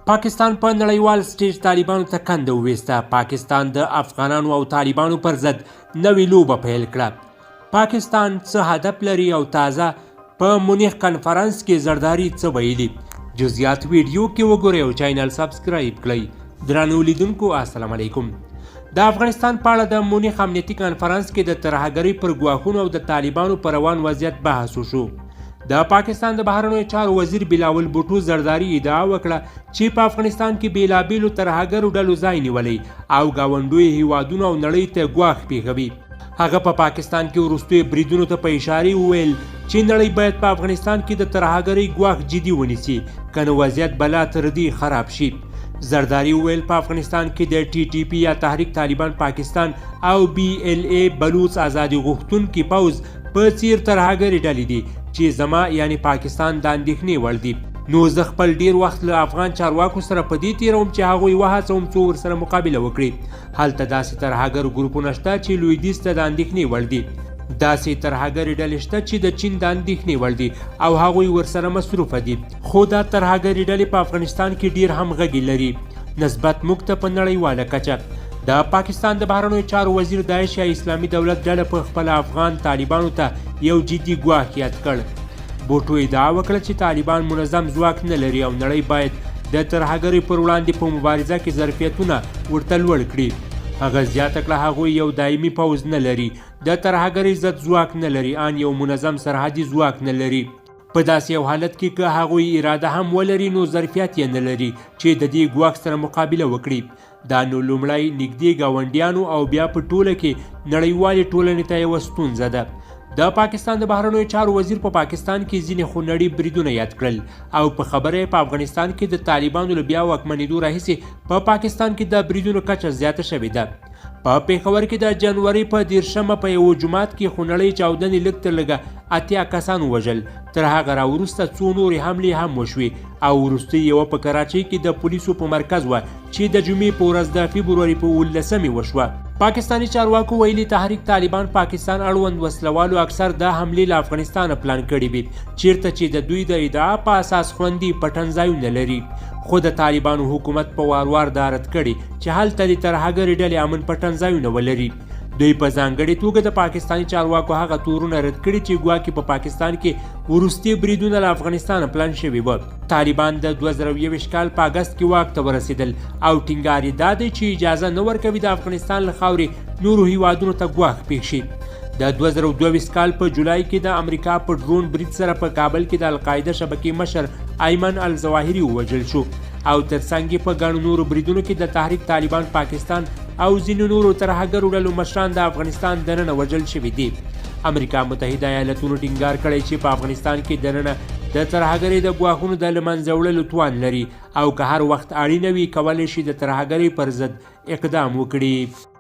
پاکستان په نړیوال سټیج طالبانو ته کنده وویسته. پاکستان د افغانانو او طالبانو پر ضد نوې لوبه پیل کړه. پاکستان څه هدف لري او تازه په مونیخ کنفرانس کې زرداری څه ویلي؟ جزئیات ویډیو کې وګورئ او چینل سبسکرایب کړئ. درنو لیدونکو السلام علیکم. د افغانستان په اړه د مونیخ امنیتي کنفرانس کې د ترهګرۍ پر ګواښونو او د طالبانو پر روان وضعیت بحث وشو. د پاکستان د بهرنیو چارو وزیر بلاول بوټو زرداری ادعا وکړه چې په افغانستان کې بیلابیلو ترهګرو ډلو ځای نیولی او ګاونډیو هیوادونو او نړۍ ته ګواښ پیښوي. هغه په پاکستان کې وروستیو بریدونو ته په اشارې وویل چې نړۍ باید په افغانستان کې د ترهګرۍ ګواښ جدي ونیسي کنه وضعیت به لا تر دې خراب شي. زرداری وویل په افغانستان کې د ټي ټي پی یا تحریک طالبان پاکستان او بي ال اي بلوچ ازادي غوښتونکي پوځ په څیر ترهګرې ډلې دي چې زما یعنی پاکستان د اندېښنې وړ دي. نو زه خپل ډیر وخت له افغان چارواکو سره په دې تیروم چې هغوی وهڅوم څو ورسره مقابله وکړي. هلته داسې ترهګر ګروپونه شته چې لویدیځ ته د اندېښنې وړ دي. داسې ترهګرې ډلې شته چې د چین د اندېښنې وړ دي او هغوی ورسره مصروفه دي. خو دا ترهګرې ډلې په افغانستان کې ډیر همغږي لري نسبت موږ ته په نړیواله کچه. د پاکستان د بهرنیو چارو وزیر داعش یا اسلامي دولت ډله په خپل افغان طالبانو ته یو جدي ګواښ یاد کړ. بوټو ادعا وکړه چې طالبان منظم ځواک نه لري او نړۍ باید د ترهګرۍ پر وړاندې په مبارزه کې ظرفیتونه ورته لوړ کړي. هغه زیاته کړه هغوی یو دایمي پوځ نه لري، د ترهګرۍ ضد ځواک نه لري، ان یو منظم سرحدي ځواک نه لري. په داسې یو حالت کې که هغوی اراده هم ولري نو ظرفیت یې نه لري چې د دې ګواښ سره مقابله وکړي. دا نو لومړی نږدې ګاونډیانو او بیا په ټوله کې نړیوالې ټولنې ته یوه ستونزه ده. د پاکستان د بهرنیو چارو وزیر په پاکستان کې ځینې خونړي بریدونه یاد کړل او په خبره یې په افغانستان کې د طالبانو له بیا واکمنېدو راهیسې په پاکستان کې د بریدونو کچه زیاته شوې ده. په پېښور کې د جنوري په 10 په یوه جومات کې خونړۍ چاودنې لږ تر لږه 80 کسان ووژل. تر هغه راوروسته څو نورې حملې هم وشوې او وروستۍ یوه په کراچۍ کې د پولیسو په مرکز وه چې د جمعې په ورځ د فبروري په 19 وشوه. پاکستاني چارواکو ویلي تحریک طالبان پاکستان اړوند وسلوالو اکثر د حملې له افغانستانه پلان کړي وي چیرته چې د دوی د ادعا په اساس خوندي پټن ځایونه لري. خو د طالبانو حکومت په وار دا رد کړي چې هلته د ترهګرې ډلې امن پټن ځایونه ولري. دوی په ځانګړې توګه د پاکستاني چارواکو هغه تورونه رد کړي چې ګواکې په پاکستان کې وروستي بریدونه له افغانستانه پلان شوي وه. طالبان د 2021 کال په اګست کې واک ته ورسېدل او ټینګار یې دا دی چې اجازه نه ورکوي د افغانستان له خاورې نورو هیوادونو ته ګواښ پېښ شي. د 2022 کال په جولای کې د امریکا په ډرون برید سره په کابل کې د القاعده شبکې مشر ایمن الظواهري ووژل شو او ترڅنګ یې په ګڼو نورو بریدونو کې د تحریک طالبان پاکستان او ځینو نورو ترهګرو ډلو مشران د افغانستان دننه وژل شوي دي. امریکا متحده ایالتونو ټینګار کړی چې په افغانستان کې دننه د ترهګرۍ د ګواښونو د له منځه وړلو توان لري او که هر وخت اړینه وي کولی شي د ترهګرۍ پر ضد اقدام وکړي.